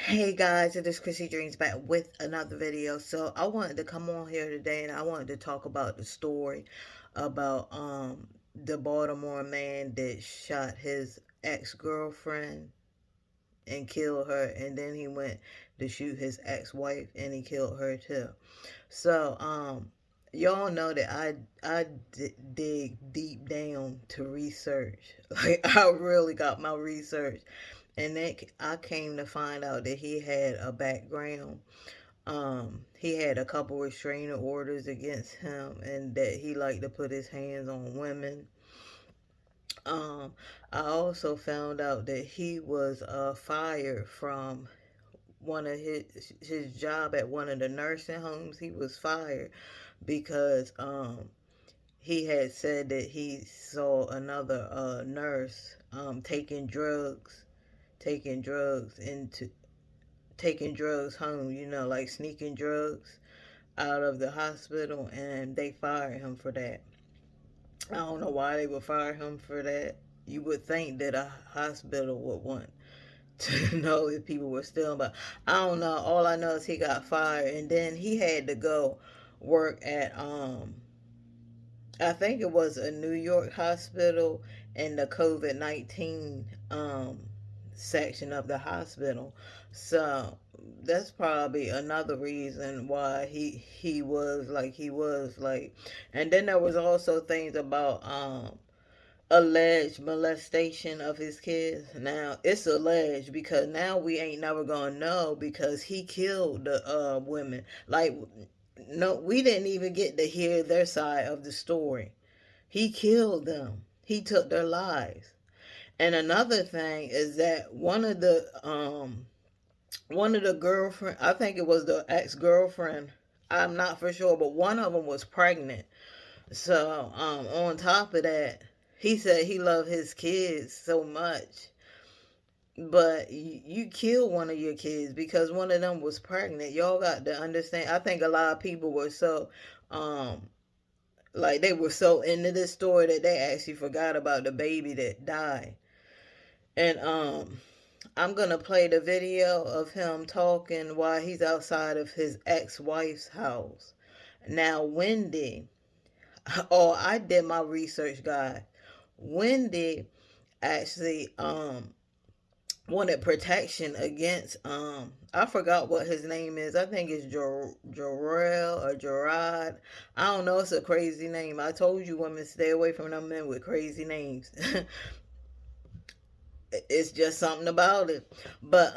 Hey guys, it is Chrissy Dreams back with another video. So I wanted to come on here today and I wanted to talk about the story about the Baltimore man that shot his ex-girlfriend and killed her, and then he went to shoot his ex-wife and he killed her too. So y'all know that I dig deep down to research. Like I really got my research, and then I came to find out that he had a background. He had a couple restraining orders against him, and that he liked to put his hands on women. Um, I also found out that he was fired from one of his job at one of the nursing homes. He was fired because he had said that he saw another nurse taking drugs into taking drugs home, like sneaking drugs out of the hospital, and they fired him for that. I don't know why they would fire him for that. You would think that a hospital would want to know if people were stealing, but I don't know. All I know is he got fired, and then he had to go work at I think it was a New York hospital in the COVID-19 section of the hospital. So that's probably another reason why he was like. And then there was also things about alleged molestation of his kids. Now it's alleged because now we ain't never gonna know because he killed the women. Like, no, we didn't even get to hear their side of the story. He killed them. He took their lives. And another thing is that one of the girlfriend, I think it was the ex-girlfriend, I'm not for sure, but one of them was pregnant. So on top of that, he said he loved his kids so much, but you kill one of your kids because one of them was pregnant. Y'all got to understand. I think a lot of people were so um like they were so into this story that they actually forgot about the baby that died. And I'm gonna play the video of him talking while he's outside of his ex-wife's house. Now, Wendy, oh, I did my research, guys. Wendy actually wanted protection against I forgot what his name is. I think it's Jarrell or Gerard. I don't know. It's a crazy name. I told you women stay away from them men with crazy names. It's just something about it. But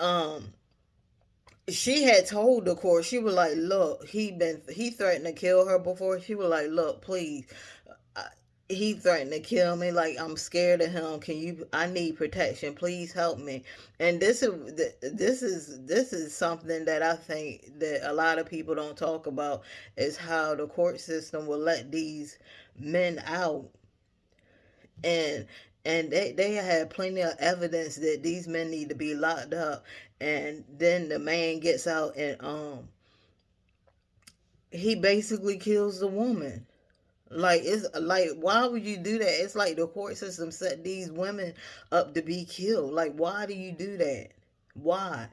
she had told the court, she was like, look, he threatened to kill her before. She was like, look, please, he threatened to kill me. Like, I'm scared of him. I need protection, please help me. And this is something that I think that a lot of people don't talk about, is how the court system will let these men out, and they had plenty of evidence that these men need to be locked up, and then the man gets out and he basically kills the woman. Like, it's like, why would you do that? It's like the court system set these women up to be killed. Like, why do you do that? Why?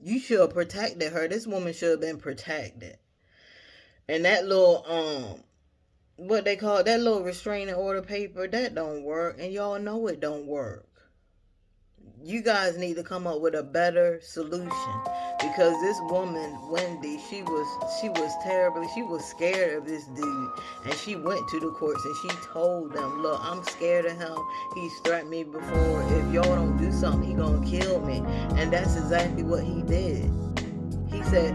You should have protected her. This woman should have been protected. And that little what they call that little restraining order paper, that don't work, and y'all know it don't work. You guys need to come up with a better solution, because this woman Wendy, she was terribly, she was scared of this dude, and she went to the courts and she told them, look, I'm scared of him. He's threatened me before. If y'all don't do something, he gonna kill me. And that's exactly what he did. He said,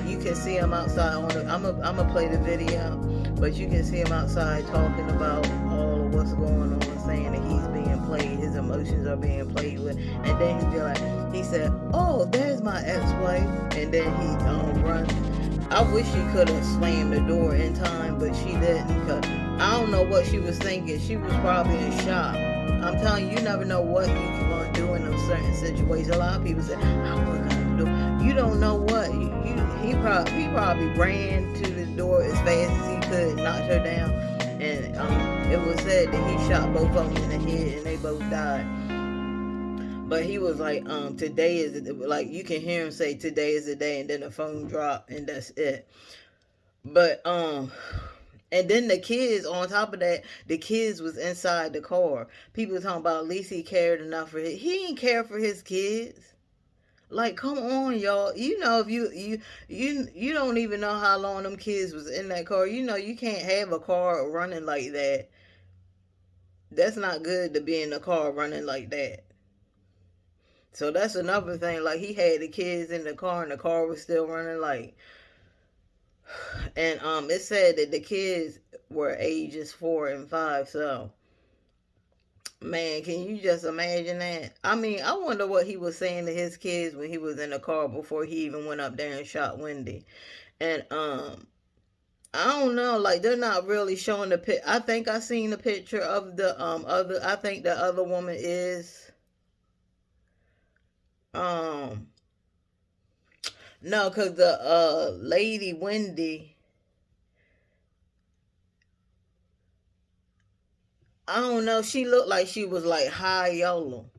you can see him outside on the, I'm a play the video, but you can see him outside talking about all of what's going on, saying that he's being played, his emotions are being played with. And then he said, oh, there's my ex-wife. And then he runs. I wish she could have slammed the door in time, but she didn't, because I don't know what she was thinking. She was probably in shock. I'm telling you, you never know what you're going to do in those certain situations. A lot of people say, I was going to do. You don't know what. He probably ran to the door as fast as he could, knocked her down, and it was said that he shot both of them in the head and they both died. But he was like, today is like you can hear him say today is the day, and then the phone drop, and that's it. But and then the kids, on top of that, the kids was inside the car. People talking about at least he cared enough for his. He didn't care for his kids. Like, come on, y'all. You know, if you don't even know how long them kids was in that car. You know, you can't have a car running like that. That's not good to be in a car running like that. So that's another thing. Like, he had the kids in the car, and the car was still running. Like, and it said that the kids were ages 4 and 5. So, man, can you just imagine that? I mean, I wonder what he was saying to his kids when he was in the car before he even went up there and shot Wendy. And I don't know, like they're not really showing the pic. I think I seen the picture of the other. I think the other woman is um no, cause the lady Wendy, I don't know. She looked like she was like high yellow.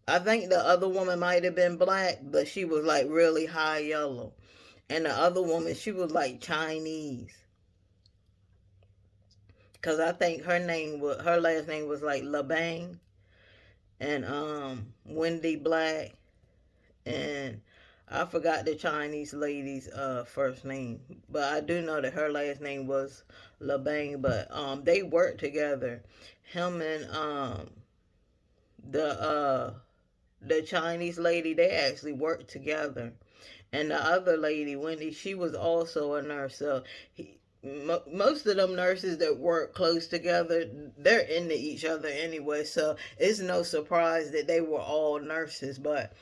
I think the other woman might have been black, but she was like really high yellow. And the other woman, she was like Chinese. Cause I think her last name was like LeBang, and Wendy Black, and I forgot the Chinese lady's first name, but I do know that her last name was LeBang. But they worked together. Him and the uh the Chinese lady, they actually worked together. And the other lady, Wendy, she was also a nurse. So most of them nurses that work close together, they're into each other anyway. So it's no surprise that they were all nurses. But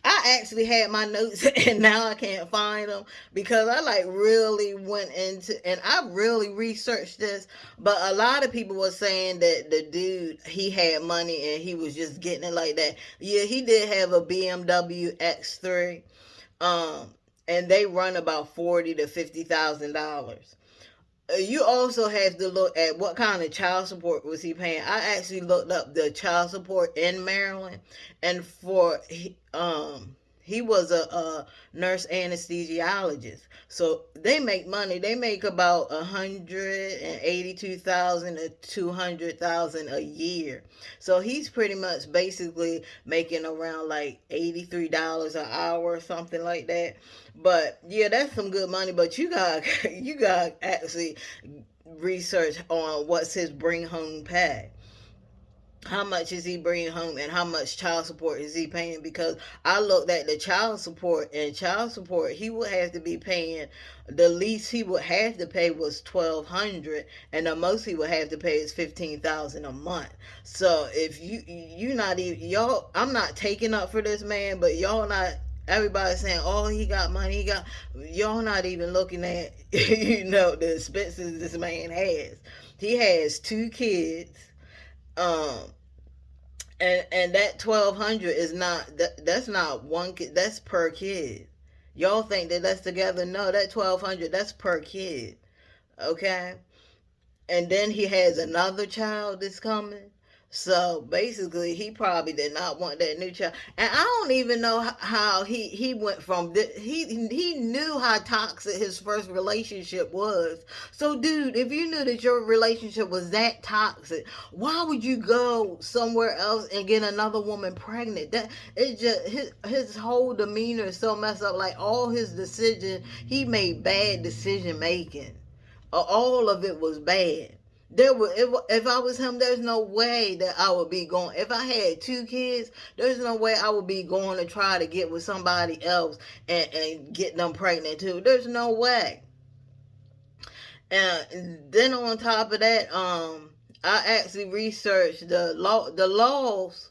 I actually had my notes and now I can't find them because I like really went into and I really researched this. But a lot of people were saying that the dude, he had money and he was just getting it like that. Yeah, he did have a BMW X3, um, and they run about $40,000 to $50,000. You also have to look at what kind of child support was he paying. I actually looked up the child support in Maryland, and he was a nurse anesthesiologist, so they make money. They make about 182,000 to 200,000 a year. So he's pretty much basically making around like $83 an hour or something like that. But yeah, that's some good money. But you got you got actually research on what's his bring home pay. How much is he bringing home and how much child support is he paying? Because I looked at the child support he would have to be paying, the least he would have to pay was 1,200, and the most he would have to pay is 15,000 a month. So if you not even y'all, I'm not taking up for this man, but y'all not, everybody's saying, oh, he got money, he got, y'all not even looking at the expenses this man has. He has 2 kids, um and that 1,200 is not that's not one kid, that's per kid. Y'all think that that's together? No, that 1,200, that's per kid. Okay. And then he has another child that's coming. So basically, he probably did not want that new child. And I don't even know how he went from he knew how toxic his first relationship was. So, dude, if you knew that your relationship was that toxic, why would you go somewhere else and get another woman pregnant? That it just his whole demeanor is so messed up. Like all his decisions, he made bad decision making. All of it was bad. If I was him, there's no way that I would be going. If I had 2 kids, there's no way I would be going to try to get with somebody else and get them pregnant too. There's no way. And then on top of that, I actually researched the laws